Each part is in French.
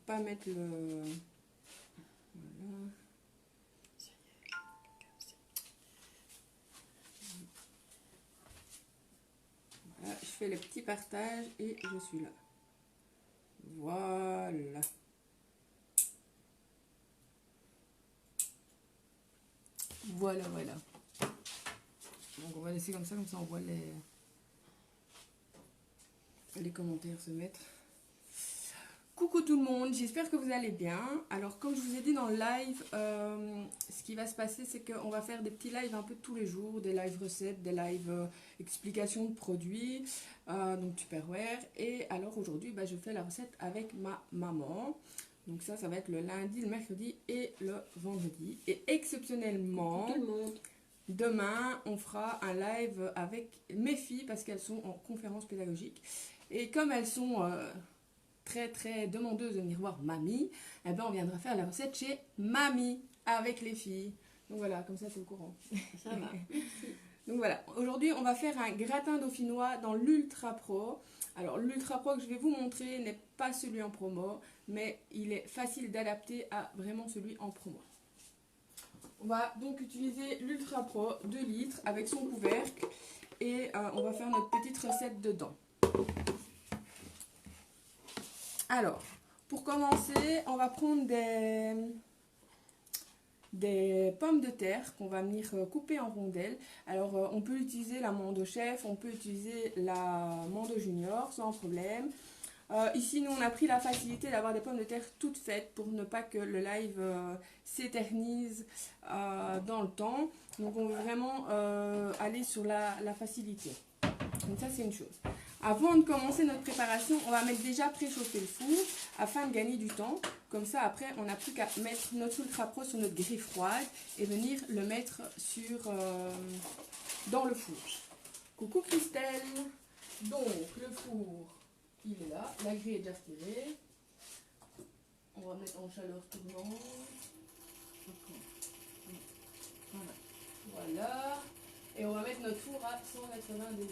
pas mettre le... Voilà. Voilà, je fais le petit partage et je suis là. Voilà. Voilà, voilà. Donc on va laisser comme ça on voit les commentaires se mettre. Coucou tout le monde, j'espère que vous allez bien. Alors comme je vous ai dit dans le live, ce qui va se passer c'est qu'on va faire des petits lives un peu tous les jours, des lives recettes, des lives explications de produits, donc Tupperware. Et alors aujourd'hui je fais la recette avec ma maman. Donc ça va être le lundi, le mercredi et le vendredi. Et exceptionnellement, tout le monde. Demain on fera un live avec mes filles parce qu'elles sont en conférence pédagogique. Et comme elles sont... très demandeuse de venir voir mamie, eh ben on viendra faire la recette chez mamie avec les filles. Donc voilà, comme ça c'est au courant. Ça va. Donc voilà, aujourd'hui on va faire un gratin dauphinois dans l'Ultra Pro. Alors l'Ultra Pro que je vais vous montrer n'est pas celui en promo, mais il est facile d'adapter à vraiment celui en promo. On va donc utiliser l'Ultra Pro 2 litres avec son couvercle et on va faire notre petite recette dedans. Alors, pour commencer, on va prendre des pommes de terre qu'on va venir couper en rondelles. Alors, on peut utiliser la Mando Chef, on peut utiliser la Mando Junior sans problème. Ici, nous, on a pris la facilité d'avoir des pommes de terre toutes faites pour ne pas que le live s'éternise dans le temps. Donc, on veut vraiment aller sur la facilité. Donc, ça, c'est une chose. Avant de commencer notre préparation, on va mettre déjà préchauffer le four afin de gagner du temps. Comme ça, après, on n'a plus qu'à mettre notre Ultra Pro sur notre grille froide et venir le mettre dans le four. Coucou Christelle. Donc, le four, il est là. La grille est déjà retirée. On va mettre en chaleur tournante. Voilà. Et on va mettre notre four à 180 degrés.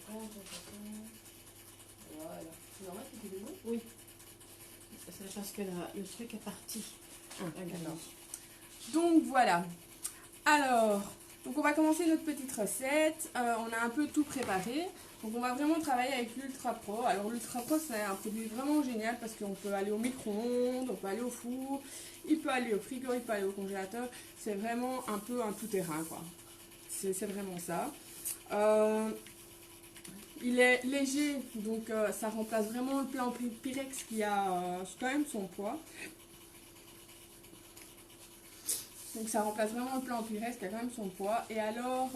150, 160. Voilà. Tu vas mettre quelque chose? Oui. C'est parce que le truc est parti. D'accord. Donc voilà. Alors, donc on va commencer notre petite recette. On a un peu tout préparé. Donc on va vraiment travailler avec l'Ultra Pro. Alors l'Ultra Pro c'est un produit vraiment génial parce qu'on peut aller au micro-ondes, on peut aller au four, il peut aller au frigo, il peut aller au congélateur. C'est vraiment un peu un tout-terrain quoi. C'est vraiment ça. Il est léger, donc ça remplace vraiment le plat en Pyrex qui a quand même son poids. Donc ça remplace vraiment le plat en Pyrex qui a quand même son poids. Et alors,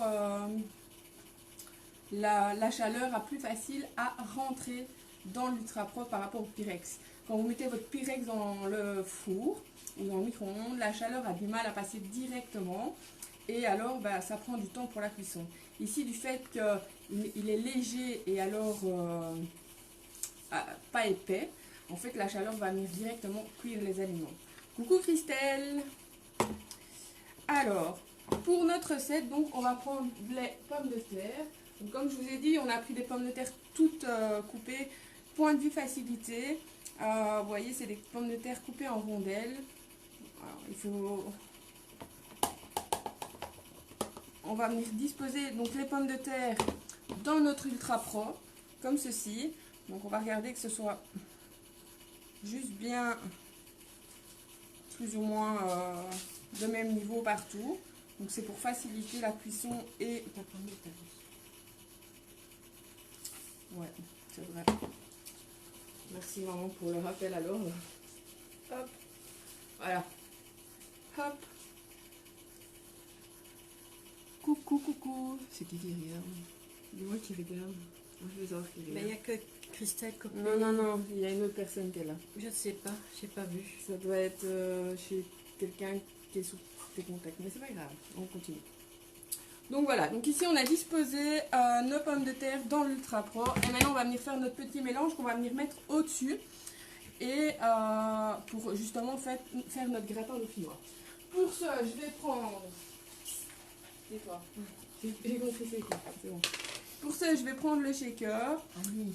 la chaleur a plus facile à rentrer dans l'Ultra Pro par rapport au Pyrex. Quand vous mettez votre Pyrex dans le four ou dans le micro-ondes, la chaleur a du mal à passer directement. Et alors, ça prend du temps pour la cuisson. Ici, du fait qu'il est léger et alors pas épais, en fait, la chaleur va venir directement cuire les aliments. Coucou Christelle. Alors, pour notre recette, donc, on va prendre les pommes de terre. Donc, comme je vous ai dit, on a pris des pommes de terre toutes coupées. Point de vue facilité, vous voyez, c'est des pommes de terre coupées en rondelles. Alors, il faut... On va venir disposer donc les pommes de terre dans notre Ultra Pro, comme ceci. Donc on va regarder que ce soit juste bien, plus ou moins de même niveau partout. Donc c'est pour faciliter la cuisson et... Ouais, c'est vrai. Merci maman pour le rappel alors. Hop, voilà. Hop. Coucou, c'est qui regarde? Dis-moi qui regarde. Je vais savoir qui regarde. Mais il n'y a que Christelle Copé. Non, il y a une autre personne qui est là. Je ne sais pas, j'ai pas vu. Ça doit être chez quelqu'un qui est sous tes contacts, mais c'est pas grave, on continue. Donc voilà, donc ici on a disposé nos pommes de terre dans l'Ultra Pro. Et maintenant on va venir faire notre petit mélange qu'on va venir mettre au-dessus. Et pour justement faire notre gratin dauphinois. Pour ça, je vais prendre... Tais-toi. J'ai compris c'est quoi, c'est bon. Pour ça, je vais prendre le shaker. Ah oui.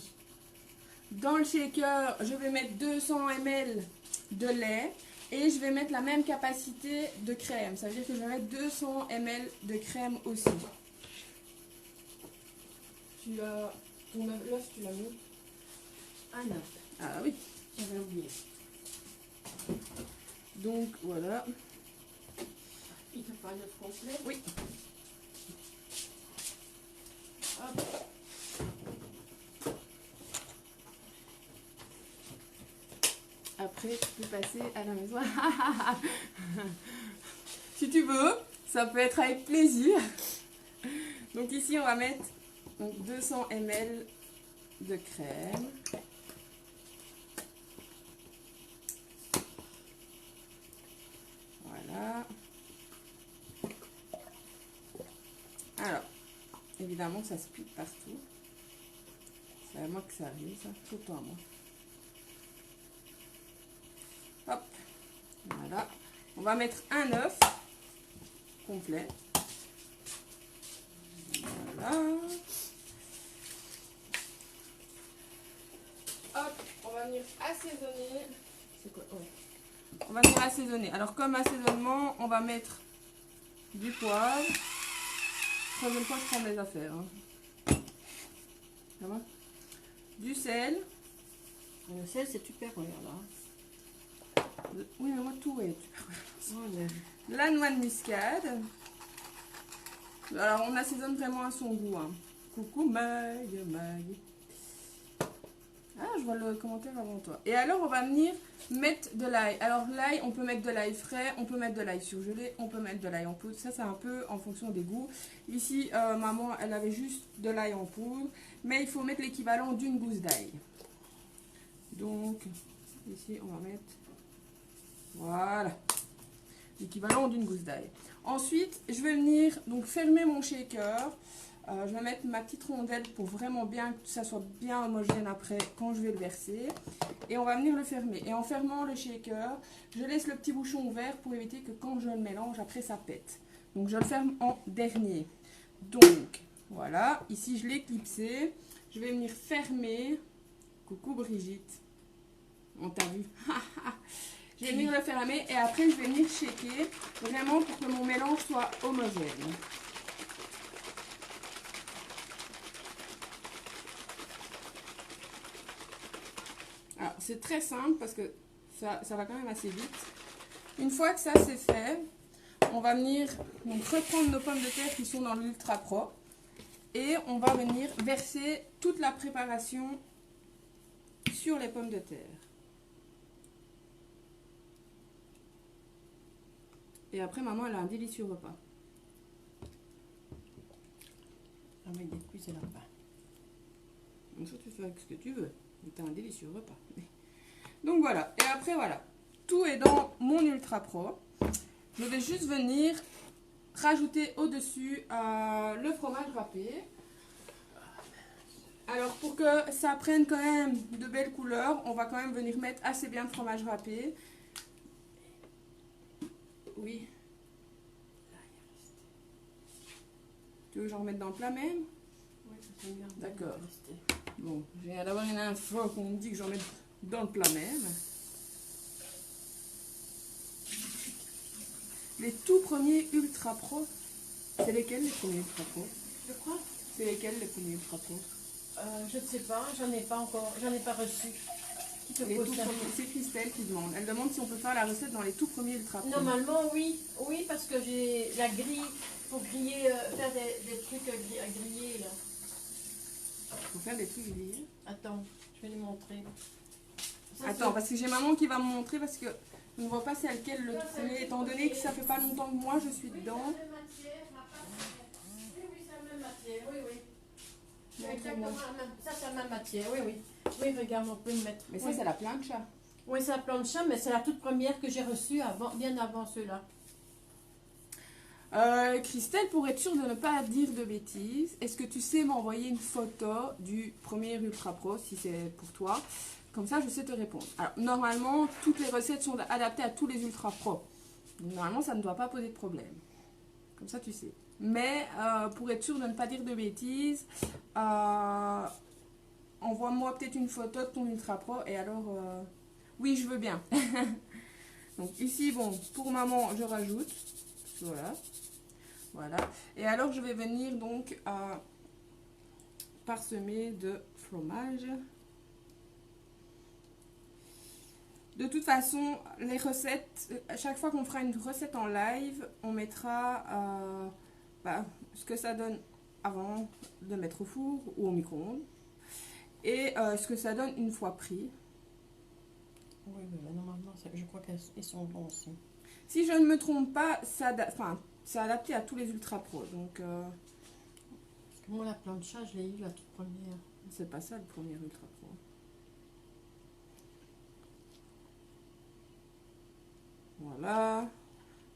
Dans le shaker, je vais mettre 200 ml de lait et je vais mettre la même capacité de crème. Ça veut dire que je vais mettre 200 ml de crème aussi. Tu as ton l'œuf, tu l'as mis? Ah non. Ah oui. J'avais oublié. Donc voilà. Il te faut un œuf complet? Oui. Hop. Après, tu peux passer à la maison. Si tu veux, ça peut être avec plaisir. Donc ici, on va mettre donc, 200 ml de crème. Voilà. Alors, évidemment que ça se pique partout. C'est à moi que ça arrive, ça. Surtout à moi. Hop. Voilà. On va mettre un œuf complet. Voilà. Hop. On va venir assaisonner. C'est quoi? Ouais. On va venir assaisonner. Alors, comme assaisonnement, on va mettre du poivre. Troisième fois, je prends mes affaires. Hein. Ça va? Du sel. Le sel, c'est super, regarde là. Oui, mais moi, tout est. Oh, mais... La noix de muscade. Alors, on assaisonne vraiment à son goût. Hein. Coucou Mag. Ah, je vois le commentaire avant toi. Et alors, on va venir mettre de l'ail. Alors, l'ail, on peut mettre de l'ail frais, on peut mettre de l'ail surgelé, on peut mettre de l'ail en poudre. Ça, c'est un peu en fonction des goûts. Ici, maman, elle avait juste de l'ail en poudre. Mais il faut mettre l'équivalent d'une gousse d'ail. Donc, ici, on va mettre... Voilà. L'équivalent d'une gousse d'ail. Ensuite, je vais venir donc fermer mon shaker. Je vais mettre ma petite rondelle pour vraiment bien que ça soit bien homogène après quand je vais le verser. Et on va venir le fermer. Et en fermant le shaker, je laisse le petit bouchon ouvert pour éviter que quand je le mélange, après ça pète. Donc je le ferme en dernier. Donc voilà, ici je l'ai clipsé. Je vais venir fermer. Coucou Brigitte. On t'a vu. Je vais venir le fermer et après je vais venir shaker vraiment pour que mon mélange soit homogène. Alors c'est très simple parce que ça va quand même assez vite. Une fois que ça c'est fait, on va venir donc reprendre nos pommes de terre qui sont dans l'Ultra Pro et on va venir verser toute la préparation sur les pommes de terre. Et après, maman, elle a un délicieux repas. Avec des cuisses et lapins. Donc ça, tu fais avec ce que tu veux. Tu as un délicieux repas. Donc voilà. Et après, voilà. Tout est dans mon Ultra Pro. Je vais juste venir rajouter au-dessus le fromage râpé. Alors, pour que ça prenne quand même de belles couleurs, on va quand même venir mettre assez bien de fromage râpé. Oui. Tu veux que j'en remette dans le plat même? Oui, ça sent bien. D'accord. Bon, j'ai d'abord une info qu'on me dit que j'en mette dans le plat même. Les tout premiers Ultra Pro, c'est lesquels les premiers Ultra Pro? Je crois. C'est lesquels les premiers Ultra Pro? Je ne sais pas, j'en ai pas encore, j'en ai pas reçu. C'est Christelle qui demande. Elle demande si on peut faire la recette dans les tout premiers Ultra Pro. Normalement, oui. Oui, parce que j'ai la grille pour griller, faire des trucs à griller, là. Faut faire des trucs grillés. Attends, je vais les montrer. Ça, Attends, parce que j'ai maman qui va me montrer parce que je ne vois pas c'est lequel le premier, étant donné que ça fait pas longtemps que moi je suis dedans. Oui, c'est la même matière, oui, oui. C'est exactement la même. Ça, c'est la même matière, oui, oui. Oui, regarde, on peut le mettre. Mais ça, c'est la plancha. Oui, c'est la plancha, mais c'est la toute première que j'ai reçue avant, bien avant ceux-là. Christelle, pour être sûre de ne pas dire de bêtises, est-ce que tu sais m'envoyer une photo du premier Ultra Pro, si c'est pour toi? Comme ça, je sais te répondre. Alors, normalement, toutes les recettes sont adaptées à tous les Ultra Pro. Donc, normalement, ça ne doit pas poser de problème. Comme ça, tu sais. Mais, pour être sûre de ne pas dire de bêtises, envoie-moi peut-être une photo de ton Ultra Pro et alors... Oui, je veux bien. Donc ici, bon, pour maman, je rajoute. Voilà. Voilà. Et alors, je vais venir donc à parsemer de fromage. De toute façon, les recettes, à chaque fois qu'on fera une recette en live, on mettra ce que ça donne avant de mettre au four ou au micro-ondes. Et ce que ça donne une fois pris. Oui, mais normalement, je crois qu'ils sont bons aussi. Si je ne me trompe pas, c'est adapté à tous les ultra pros. Donc, parce que moi, la plancha, je l'ai eu la toute première. C'est pas ça le premier ultra pro. Voilà.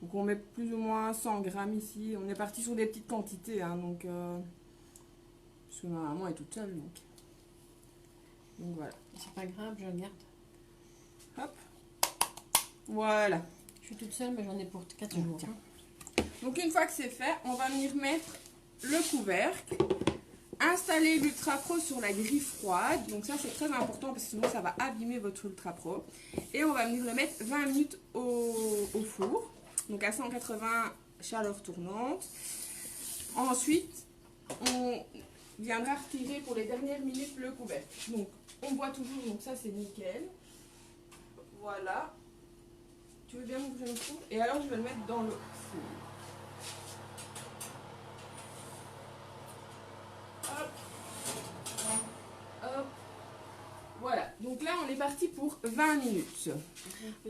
Donc on met plus ou moins 100 grammes ici. On est parti sur des petites quantités. Hein, donc, parce que ma maman est toute seule. Donc voilà. C'est pas grave, je garde. Hop. Voilà. Je suis toute seule, mais j'en ai pour 4 jours. Hein. Donc une fois que c'est fait, on va venir mettre le couvercle. Installer l'Ultra Pro sur la grille froide. Donc ça, c'est très important parce que sinon, ça va abîmer votre Ultra Pro. Et on va venir le mettre 20 minutes au four. Donc à 180 chaleur tournante. Ensuite, on viendra retirer pour les dernières minutes le couvercle. Donc on voit toujours, donc ça c'est nickel. Voilà. Tu veux bien m'ouvrir le four? Et alors je vais le mettre dans le four. Hop. Hop. Voilà. Donc là on est parti pour 20 minutes.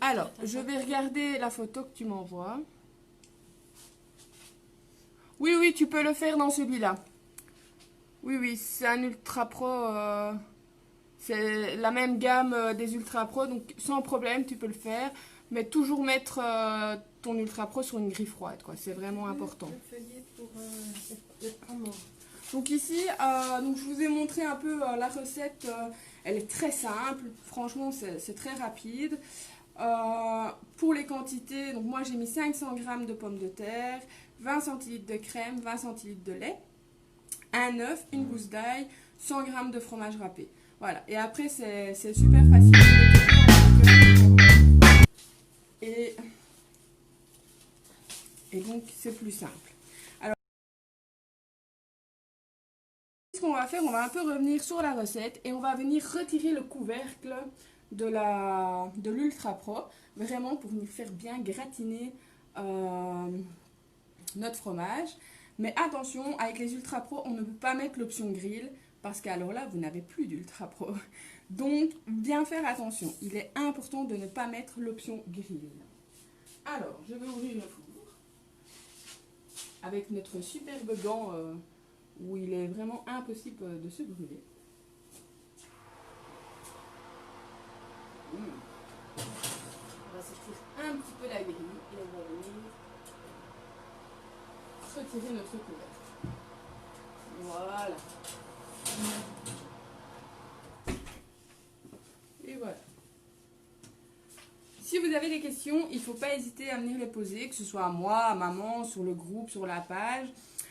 Alors je vais regarder la photo que tu m'envoies. Oui, oui, tu peux le faire dans celui-là. Oui, oui, c'est un Ultra Pro. C'est la même gamme des Ultra Pro, donc sans problème, tu peux le faire. Mais toujours mettre ton Ultra Pro sur une grille froide, quoi. C'est vraiment important. Donc ici, donc je vous ai montré un peu la recette. Elle est très simple. Franchement, c'est très rapide. Pour les quantités, donc moi j'ai mis 500 g de pommes de terre, 20 centilitres de crème, 20 centilitres de lait, un œuf, une gousse d'ail, 100 g de fromage râpé. Voilà, et après c'est super facile. Et donc c'est plus simple. Alors, ce qu'on va faire, on va un peu revenir sur la recette et on va venir retirer le couvercle de l'Ultra Pro, vraiment pour nous faire bien gratiner notre fromage. Mais attention, avec les Ultra Pro, on ne peut pas mettre l'option grill parce qu'alors là, vous n'avez plus d'Ultra Pro. Donc, bien faire attention. Il est important de ne pas mettre l'option grill. Alors, je vais ouvrir le four avec notre superbe gant où il est vraiment impossible de se brûler. On va sortir un petit peu la grille et on va venir retirer notre couvercle. Voilà. Et voilà. Si vous avez des questions, il ne faut pas hésiter à venir les poser, que ce soit à moi, à maman, sur le groupe, sur la page.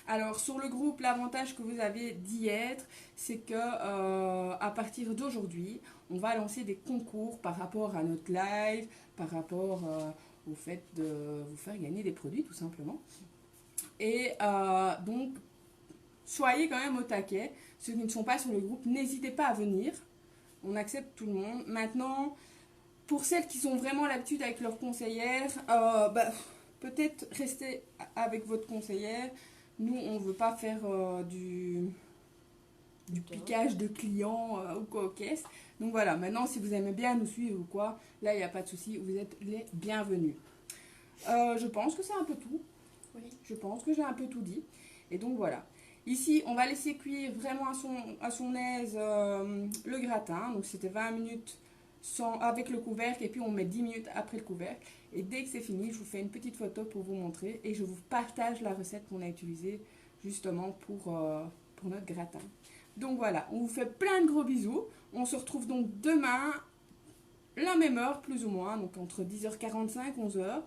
Alors sur le groupe, l'avantage que vous avez d'y être, c'est que à partir d'aujourd'hui, on va lancer des concours par rapport à notre live, par rapport au fait de vous faire gagner des produits tout simplement. Et donc, soyez quand même au taquet. Ceux qui ne sont pas sur le groupe, n'hésitez pas à venir. On accepte tout le monde. Maintenant, pour celles qui sont vraiment l'habitude avec leur conseillère, peut-être rester avec votre conseillère. Nous, on ne veut pas faire du piquage de clients ou quoi aux caisses. Donc voilà, maintenant, si vous aimez bien nous suivre ou quoi, là, il n'y a pas de souci, vous êtes les bienvenus. Je pense que c'est un peu tout. Oui. Je pense que j'ai un peu tout dit. Et donc voilà. Ici, on va laisser cuire vraiment à son aise le gratin. Donc c'était 20 minutes avec le couvercle et puis on met 10 minutes après le couvercle. Et dès que c'est fini, je vous fais une petite photo pour vous montrer et je vous partage la recette qu'on a utilisée justement pour notre gratin. Donc voilà, on vous fait plein de gros bisous. On se retrouve donc demain, la même heure plus ou moins, donc entre 10h45 et 11h,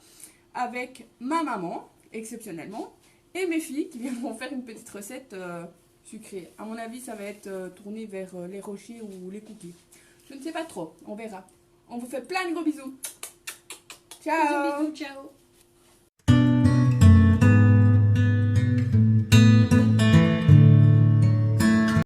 avec ma maman, exceptionnellement, et mes filles qui viendront faire une petite recette sucrée. À mon avis, ça va être tourné vers les rochers ou les cookies. Je ne sais pas trop, on verra. On vous fait plein de gros bisous. Ciao. Bisous, bisous, ciao.